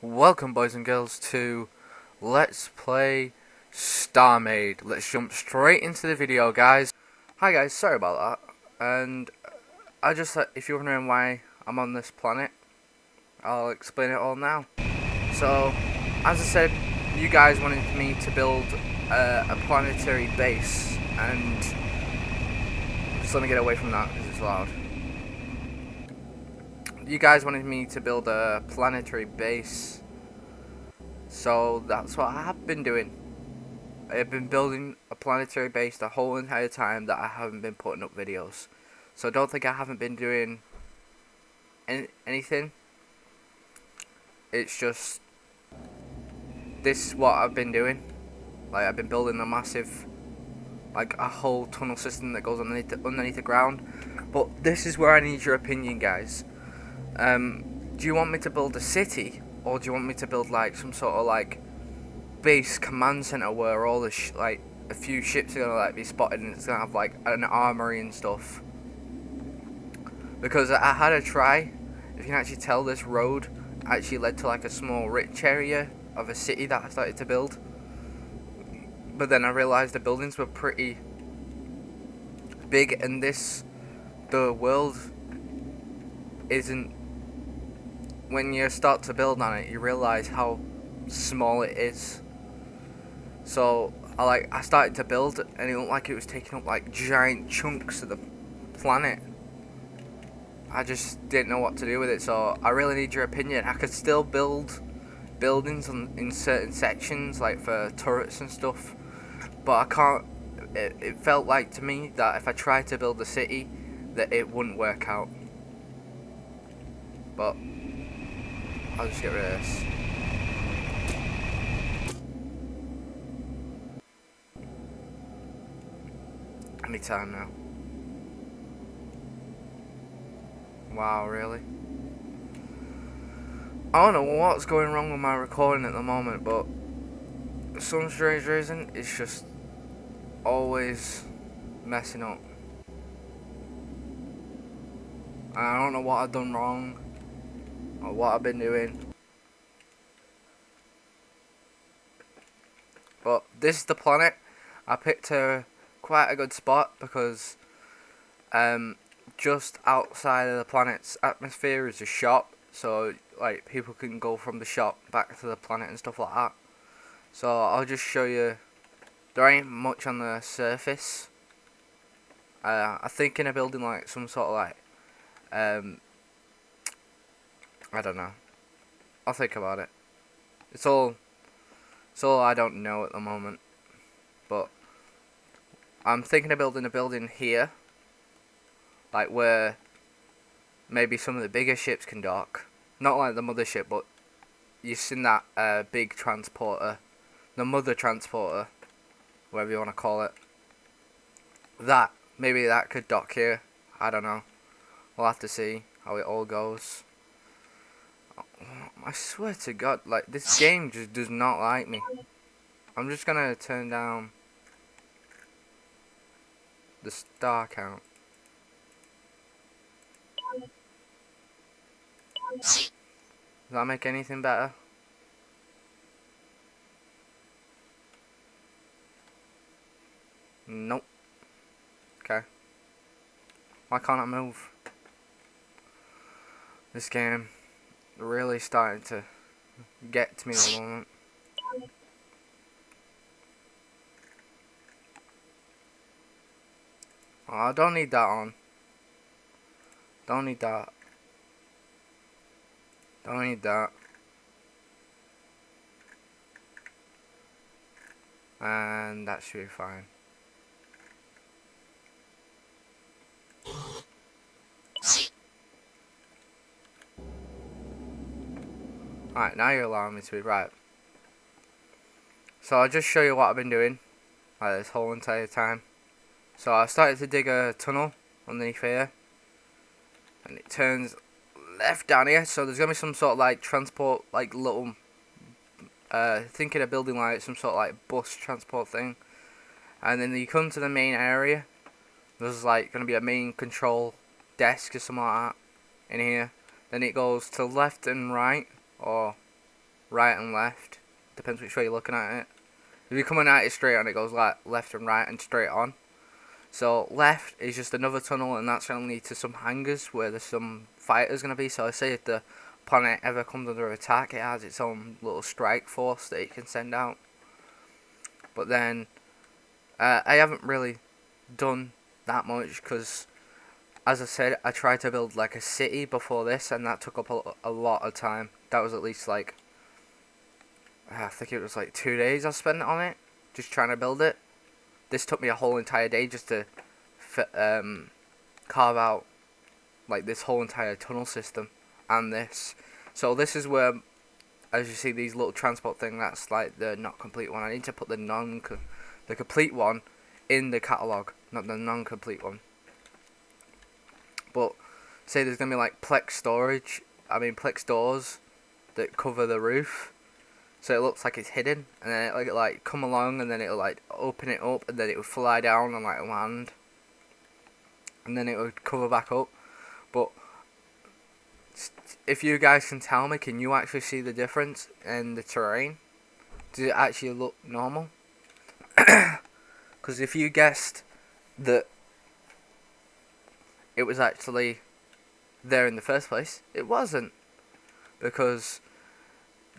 Welcome, boys and girls, to Let's Play StarMade. Let's jump straight into the video, guys. Hi guys, sorry about that. And I just, if you're wondering why I'm on this planet, I'll explain it all now. So, as I said, you guys wanted me to build a planetary base, and just let me get away from that because it's loud. You guys wanted me to build a planetary base, so that's what I have been doing. I have been building a planetary base the whole entire time that I haven't been putting up videos. So don't think I haven't been doing anything. It's just, this is what I've been doing. Like, I've been building a massive, like a whole tunnel system that goes underneath the ground. But this is where I need your opinion, guys. Do you want me to build a city, or do you want me to build like some sort of like base command center where all the like a few ships are gonna like be spotted and it's gonna have like an armory and stuff? Because I had a try. If you can actually tell, this road actually led to like a small rich area of a city that I started to build. But then I realized the buildings were pretty big, and the world isn't. When you start to build on it, you realize how small it is. So I started to build, and it looked like it was taking up like giant chunks of the planet. I just didn't know what to do with it, so I really need your opinion. I could still build buildings in certain sections, like for turrets and stuff, but I can't. It felt like to me that if I tried to build a city, that it wouldn't work out. But I'll just get rid of this. Anytime now. Wow, really? I don't know what's going wrong with my recording at the moment, but for some strange reason, it's just always messing up. I don't know what I've done wrong, or what I've been doing. But this is the planet. I picked quite a good spot because just outside of the planet's atmosphere is a shop, so like people can go from the shop back to the planet and stuff like that. So I'll just show you. There ain't much on the surface. I'm thinking of building like some sort of like I don't know. I'll think about it. It's all I don't know at the moment. But I'm thinking of building a building here, like where maybe some of the bigger ships can dock. Not like the Mothership, but you've seen that big transporter, the mother transporter, whatever you want to call it. Maybe that could dock here. I don't know. We'll have to see how it all goes. I swear to God, like, this game just does not like me. I'm just gonna turn down the star count. Does that make anything better? Nope. Okay. Why can't I move? This game really starting to get to me at the moment. Oh, I don't need that on. Don't need that. Don't need that. And that should be fine. Alright, now you're allowing me to be right. So I'll just show you what I've been doing like this whole entire time. So I started to dig a tunnel underneath here, and it turns left down here. So there's gonna be some sort of like transport, like little thinking of building like some sort of like bus transport thing. And then you come to the main area. There's like gonna be a main control desk or something like that in here. Then it goes to left and right, or right and left. Depends which way you're looking at it. If you're coming at it straight on, it goes like left and right and straight on. So left is just another tunnel, and that's going to lead to some hangars where there's some fighters going to be. So I say if the planet ever comes under attack, it has its own little strike force that it can send out. But then I haven't really done that much because, as I said, I tried to build like a city before this, and that took up a lot of time. That was at least like, I think it was like 2 days I spent on it, just trying to build it. This took me a whole entire day just to carve out like this whole entire tunnel system and this. So this is where, as you see, these little transport thing, that's like the not complete one. I need to put the complete one in the catalogue, not the non-complete one. But say there's gonna be like plex doors that cover the roof, so it looks like it's hidden, and then it'll like come along, and then it'll like open it up, and then it would fly down and like land, and then it would cover back up. But if you guys can tell me, can you actually see the difference in the terrain? Does it actually look normal? Because if you guessed that it was actually there in the first place, it wasn't, because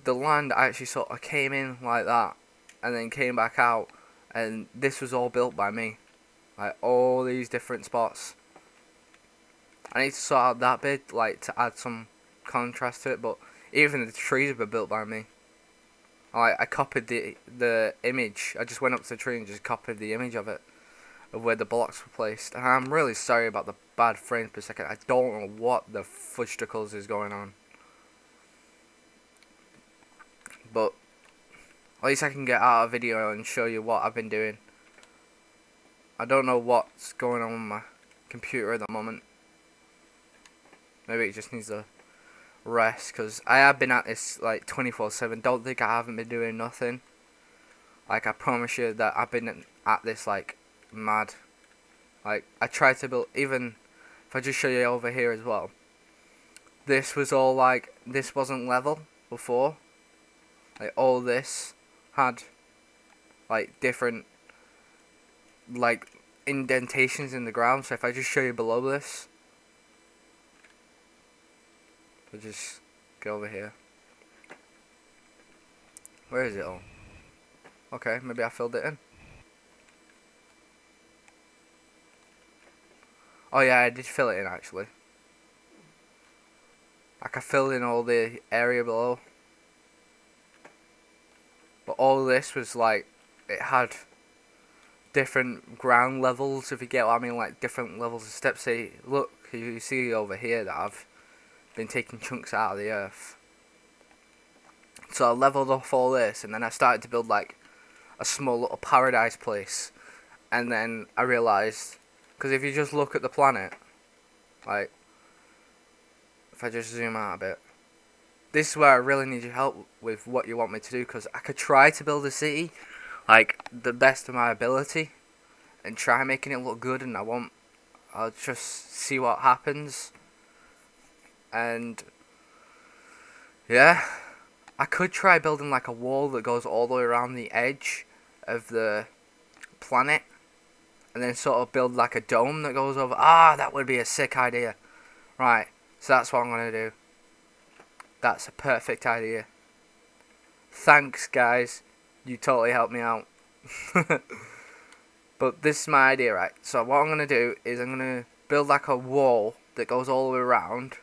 the land actually sort of came in like that and then came back out, and this was all built by me, like all these different spots. I need to sort out that bit, like to add some contrast to it, but even the trees were built by me. I copied the image. I just went up to the tree and just copied the image of it, of where the blocks were placed. And I'm really sorry about the bad frames per second. I don't know what the fudgesticles is going on. But at least I can get out a video and show you what I've been doing. I don't know what's going on with my computer at the moment. Maybe it just needs a rest, because I have been at this like 24/7. Don't think I haven't been doing nothing. Like, I promise you that I've been at this like mad. Like, I tried to build, even if I just show you over here as well, this was all like, this wasn't level before. Like, all this had like different like indentations in the ground. So if I just show you below this, I'll just go over here. Where is it all? Okay, maybe I filled it in. Oh yeah, I did fill it in actually. Like, I filled in all the area below. But all this was like, it had different ground levels, if you get what I mean, like different levels of steps. See, look, you see over here that I've been taking chunks out of the earth. So I leveled off all this, and then I started to build like a small little paradise place. And then I realised, because if you just look at the planet, like, if I just zoom out a bit, this is where I really need your help with what you want me to do, because I could try to build a city like the best of my ability and try making it look good, and I'll just see what happens. And yeah, I could try building like a wall that goes all the way around the edge of the planet, and then sort of build like a dome that goes over. That would be a sick idea. Right, so that's what I'm gonna do. That's a perfect idea. Thanks, guys. You totally helped me out. But this is my idea, right? So what I'm gonna do is I'm gonna build like a wall that goes all the way around,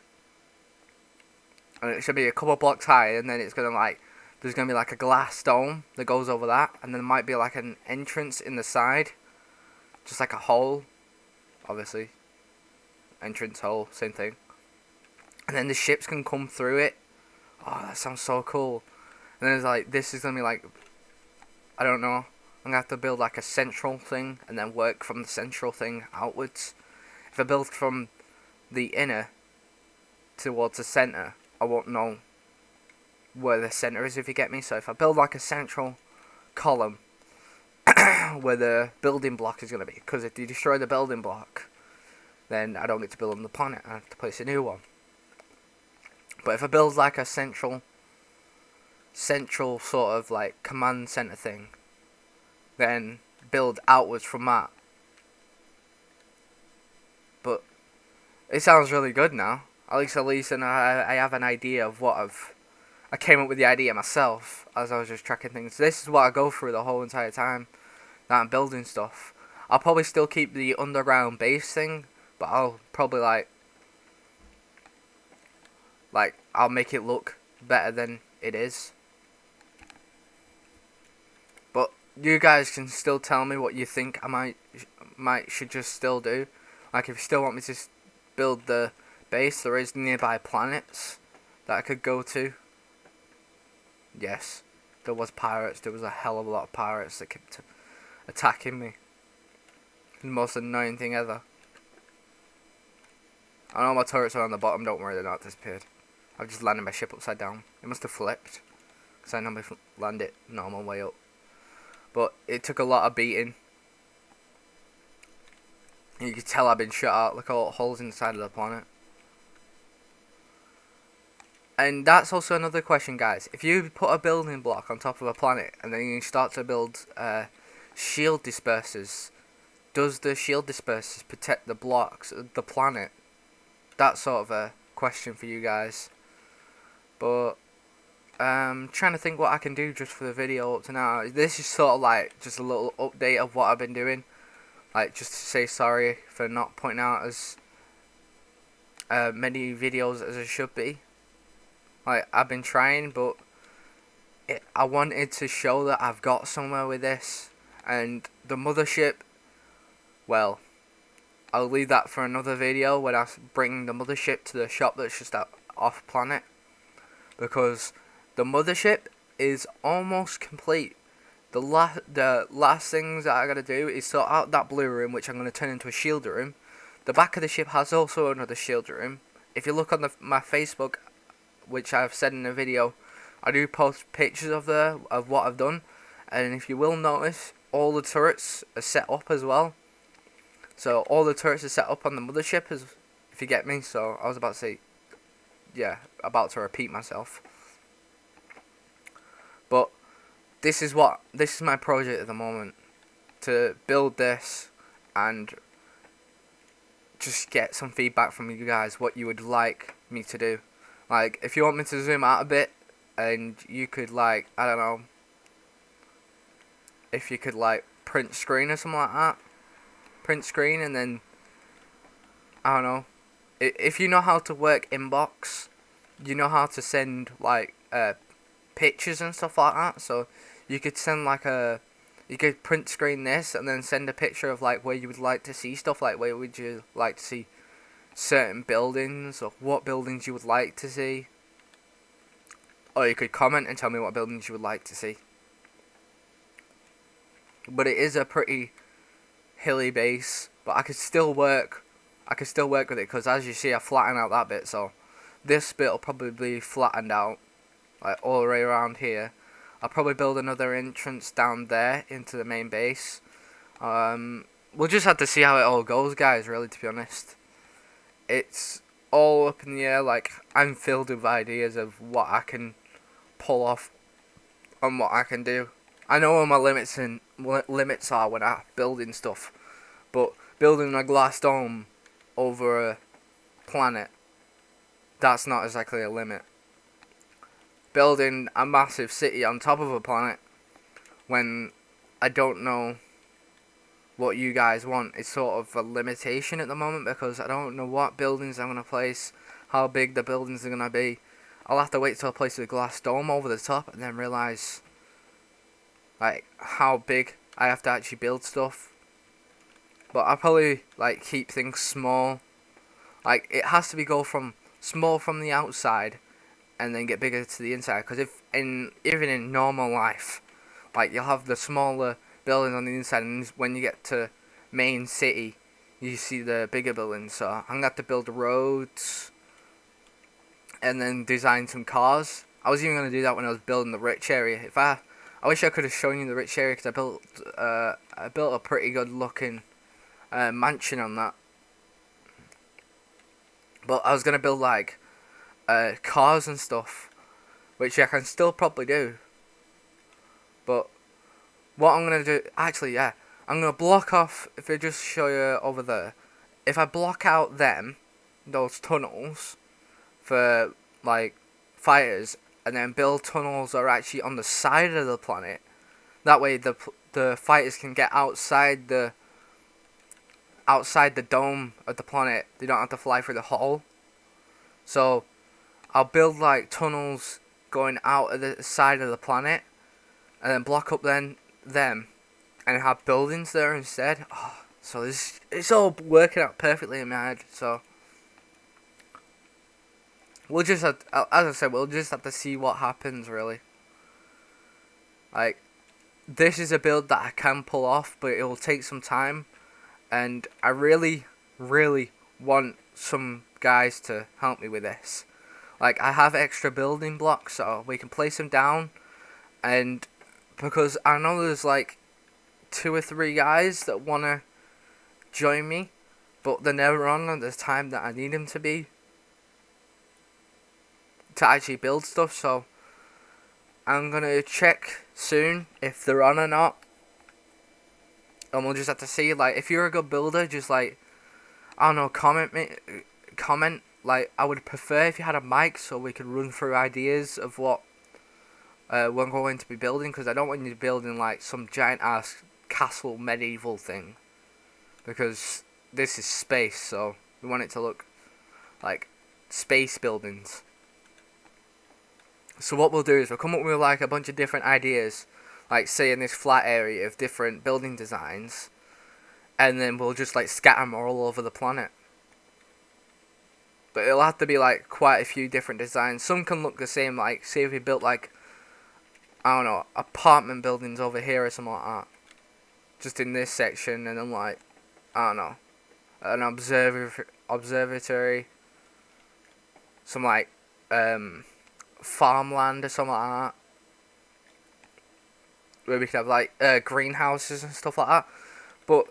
and it should be a couple blocks high, and then it's gonna like, there's gonna be like a glass dome that goes over that, and then there might be like an entrance in the side, just like a hole, obviously. Entrance, hole, same thing. And then the ships can come through it. Oh, that sounds so cool. And then it's like, this is gonna be like, I don't know, I'm gonna have to build like a central thing and then work from the central thing outwards. If I build from the inner towards the center, I won't know where the center is, if you get me. So if I build like a central column where the building block is gonna be, because if you destroy the building block, then I don't get to build on the planet, I have to place a new one. But if I build like a central central sort of like command center thing, then build outwards from that. But it sounds really good now. At least, and I have an idea of what I came up with the idea myself as I was just tracking things. This is what I go through the whole entire time that I'm building stuff. I'll probably still keep the underground base thing, but I'll probably like I'll make it look better than it is. But you guys can still tell me what you think I should just still do. Like if you still want me to build the base, there is nearby planets that I could go to. Yes, there was pirates. There was a hell of a lot of pirates that kept attacking me. The most annoying thing ever. I know my turrets are on the bottom. Don't worry, they're not disappeared. I've just landed my ship upside down. It must have flipped, because I normally land it normal way up. But it took a lot of beating. And you can tell I've been shot out. Look at all the holes inside of the planet. And that's also another question, guys. If you put a building block on top of a planet and then you start to build shield dispersers, does the shield dispersers protect the blocks of the planet? That's sort of a question for you guys. But trying to think what I can do just for the video up to now. This is sort of like just a little update of what I've been doing. Like just to say sorry for not putting out as many videos as I should be. Like I've been trying, but I wanted to show that I've got somewhere with this. And the mothership, well, I'll leave that for another video when I bring the mothership to the shop that's just off planet. Because the mothership is almost complete. The last things that I gotta do is sort out that blue room, which I'm gonna turn into a shield room. The back of the ship has also another shield room. If you look on my Facebook, which I've said in the video, I do post pictures of what I've done, and if you will notice, all the turrets are set up as well. So all the turrets are set up on the mothership, if you get me. So I was about to say, yeah, about to repeat myself. But this is my project at the moment, to build this and just get some feedback from you guys, what you would like me to do. Like, if you want me to zoom out a bit, and you could, like, I don't know, if you could, like, print screen or something like that. Print screen, and then, I don't know. If you know how to work inbox, you know how to send, like, pictures and stuff like that. So, you could send, like, you could print screen this, and then send a picture of, like, where you would like to see stuff. Like, where would you like to see certain buildings, or what buildings you would like to see. Or you could comment and tell me what buildings you would like to see. But it is a pretty hilly base, but I could still work with it, because as you see I flattened out that bit, so this bit will probably be flattened out like all the way around here. I'll probably build another entrance down there into the main base. We'll just have to see how it all goes, guys, really, to be honest. It's all up in the air. Like, I'm filled with ideas of what I can pull off and what I can do. I know where my limits are when I'm building stuff, but building a glass dome over a planet, that's not exactly a limit. Building a massive city on top of a planet, when I don't know what you guys want, is sort of a limitation at the moment, because I don't know what buildings I'm going to place, how big the buildings are going to be. I'll have to wait till I place a glass dome over the top and then realise, like, how big I have to actually build stuff. But I'll probably, like, keep things small. Like, it has to go from small from the outside and then get bigger to the inside. Because even in normal life, like, you'll have the smaller buildings on the inside, and when you get to main city, you see the bigger buildings. So I'm going to have to build roads and then design some cars. I was even going to do that when I was building the rich area. I wish I could have shown you the rich area, because I built a pretty good looking mansion on that. But I was going to build, like, cars and stuff which I can still probably do. But what I'm gonna do, actually, yeah, I'm gonna block off. If I just show you over there, if I block out those tunnels for like fighters, and then build tunnels that are actually on the side of the planet, that way the fighters can get outside the dome of the planet. They don't have to fly through the hole. So I'll build like tunnels going out of the side of the planet, and then block up them, and have buildings there instead. Oh, so it's all working out perfectly in my head. So we'll just have, as I said, we'll just have to see what happens, really. Like, this is a build that I can pull off, but it will take some time, and I really, really want some guys to help me with this. Like, I have extra building blocks, so we can place them down, and because I know there's like 2 or 3 guys that want to join me, but they're never on at the time that I need them to be to actually build stuff. So I'm gonna check soon if they're on or not, and we'll just have to see. Like, if you're a good builder, just like, I don't know, comment. Like, I would prefer if you had a mic so we could run through ideas of what we're going to be building, because I don't want you to be building like some giant ass castle medieval thing, because this is space, so we want it to look like space buildings. So what we'll do is we'll come up with like a bunch of different ideas, like say in this flat area of different building designs, and then we'll just like scatter them all over the planet. But it'll have to be like quite a few different designs. Some can look the same, like say if we built like, I don't know, apartment buildings over here or something like that, just in this section, and then like, I don't know, an observatory, some like farmland or something like that, where we could have like greenhouses and stuff like that. But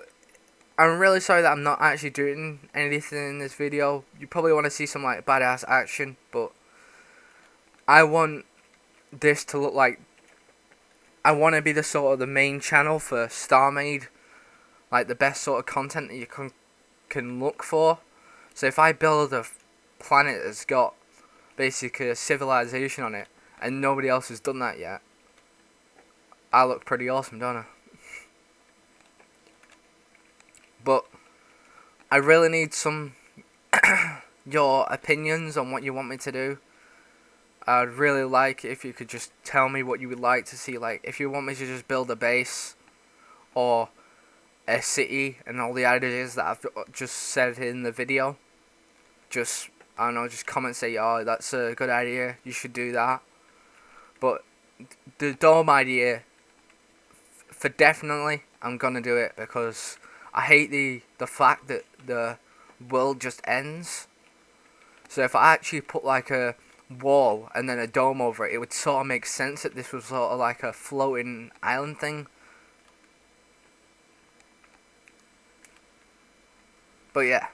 I'm really sorry that I'm not actually doing anything in this video. You probably want to see some like badass action, but I want this to look like, I want to be the sort of the main channel for StarMade, like the best sort of content that you can look for. So if I build a planet that's got basically a civilization on it, and nobody else has done that yet, I look pretty awesome, don't I? But I really need some your opinions on what you want me to do. I'd really like if you could just tell me what you would like to see. Like, if you want me to just build a base or a city and all the ideas that I've just said in the video, just, I don't know, just comment, say, oh, that's a good idea, you should do that. But the dome idea, for definitely, I'm gonna do it, because I hate the fact that the world just ends. So if I actually put like a wall and then a dome over it, it would sort of make sense that this was sort of like a floating island thing. But yeah,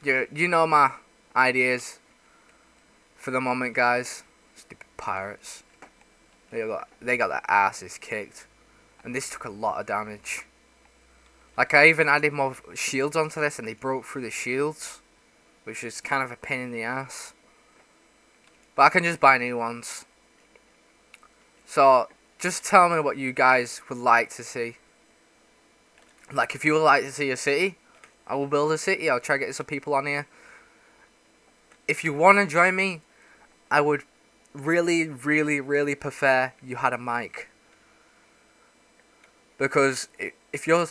you know my ideas for the moment, guys. Stupid pirates. They got their asses kicked, and this took a lot of damage. Like, I even added more shields onto this, and they broke through the shields, which is kind of a pain in the ass. But I can just buy new ones. So just tell me what you guys would like to see. Like, if you would like to see a city, I will build a city. I'll try to get some people on here. If you want to join me, I would really, really, really prefer you had a mic. Because if you're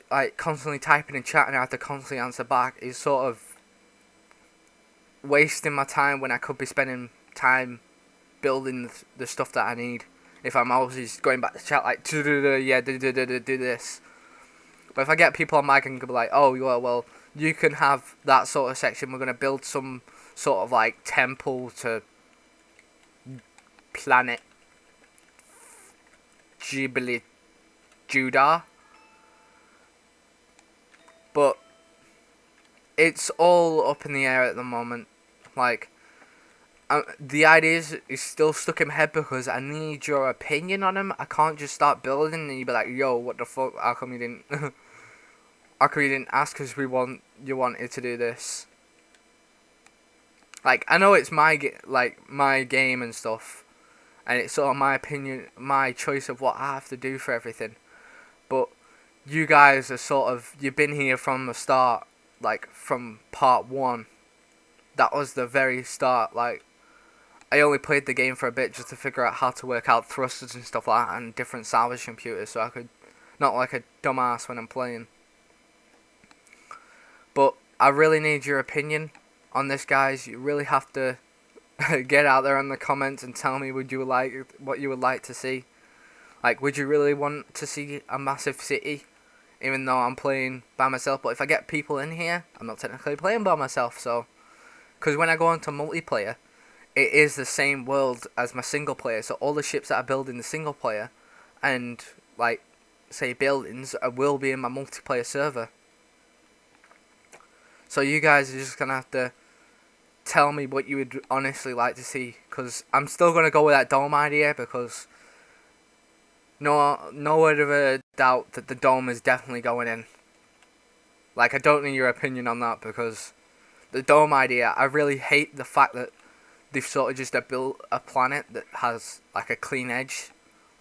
like constantly typing and chatting, I have to constantly answer back, it's sort of wasting my time when I could be spending time building the stuff that I need. If I'm always going back to chat like, yeah, do this. But if I get people on mic and can be like, oh, well, you can have that sort of section. We're going to build some sort of like temple to planet Ghibli Judah. But it's all up in the air at the moment. Like, The idea is still stuck in my head because I need your opinion on them. I can't just start building and you be like, yo, what the fuck? How come you didn't? How come you didn't ask us you wanted to do this? Like, I know it's my game and stuff, and it's sort of my opinion, my choice of what I have to do for everything. But you guys are sort of, you've been here from the start, like from part 1. That was the very start. Like, I only played the game for a bit just to figure out how to work out thrusters and stuff like that and different salvage computers so I could not like a dumbass when I'm playing. But I really need your opinion on this, guys. You really have to get out there in the comments and tell me what you would like to see. Like, would you really want to see a massive city? Even though I'm playing by myself, but if I get people in here, I'm not technically playing by myself, so... Because when I go into multiplayer, it is the same world as my single player, so all the ships that I build in the single player, and, like, say buildings, will be in my multiplayer server. So you guys are just going to have to tell me what you would honestly like to see, because I'm still going to go with that dome idea, because... No word of a doubt that the dome is definitely going in. Like, I don't need your opinion on that, because the dome idea, I really hate the fact that they've sort of just built a planet that has, like, a clean edge.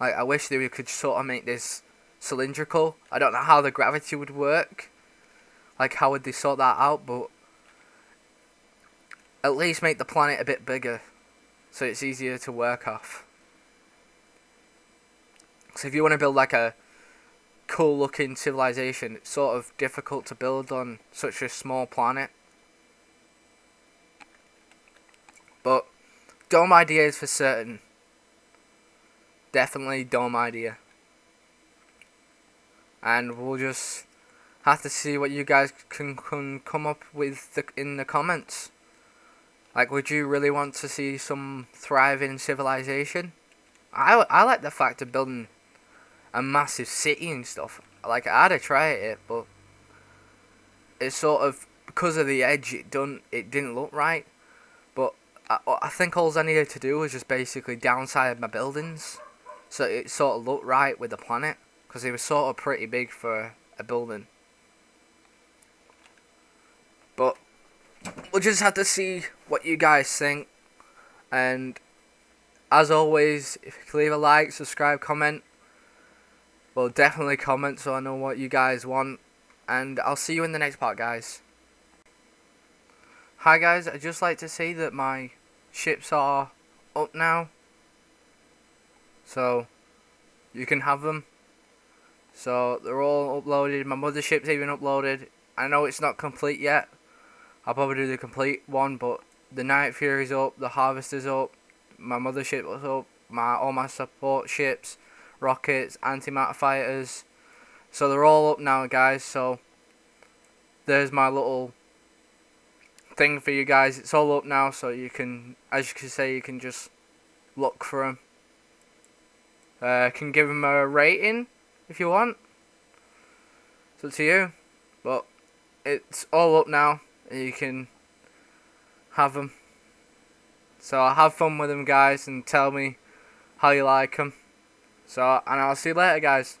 Like, I wish they could sort of make this cylindrical. I don't know how the gravity would work. Like, how would they sort that out, but at least make the planet a bit bigger, so it's easier to work off. So if you want to build like a cool looking civilization, it's sort of difficult to build on such a small planet. But dome idea is for certain. Definitely dome idea. And we'll just have to see what you guys can come up with in the comments. Like, would you really want to see some thriving civilization? I like the fact of building a massive city and stuff. Like, I had to try it, but it's sort of, because of the edge, it didn't look right. But I think all I needed to do was just basically downside my buildings, so it sort of looked right with the planet, because it was sort of pretty big for a building. But we'll just have to see what you guys think. And as always, if you can leave a like, subscribe, comment. Well, definitely comment so I know what you guys want. And I'll see you in the next part, guys. Hi guys, I'd just like to say that my ships are up now. So, you can have them. So, they're all uploaded. My mothership's even uploaded. I know it's not complete yet. I'll probably do the complete one, but the Night Fury's up, the Harvester's up, my mothership was up, all my support ships, rockets, anti-matter fighters. So they're all up now, guys. So there's my little thing for you guys. It's all up now, so you can, as you can say, you can just look for them. Can give them a rating if you want. It's up to you, but it's all up now, and you can have them. So have fun with them, guys, and tell me how you like them. So, and I'll see you later, guys.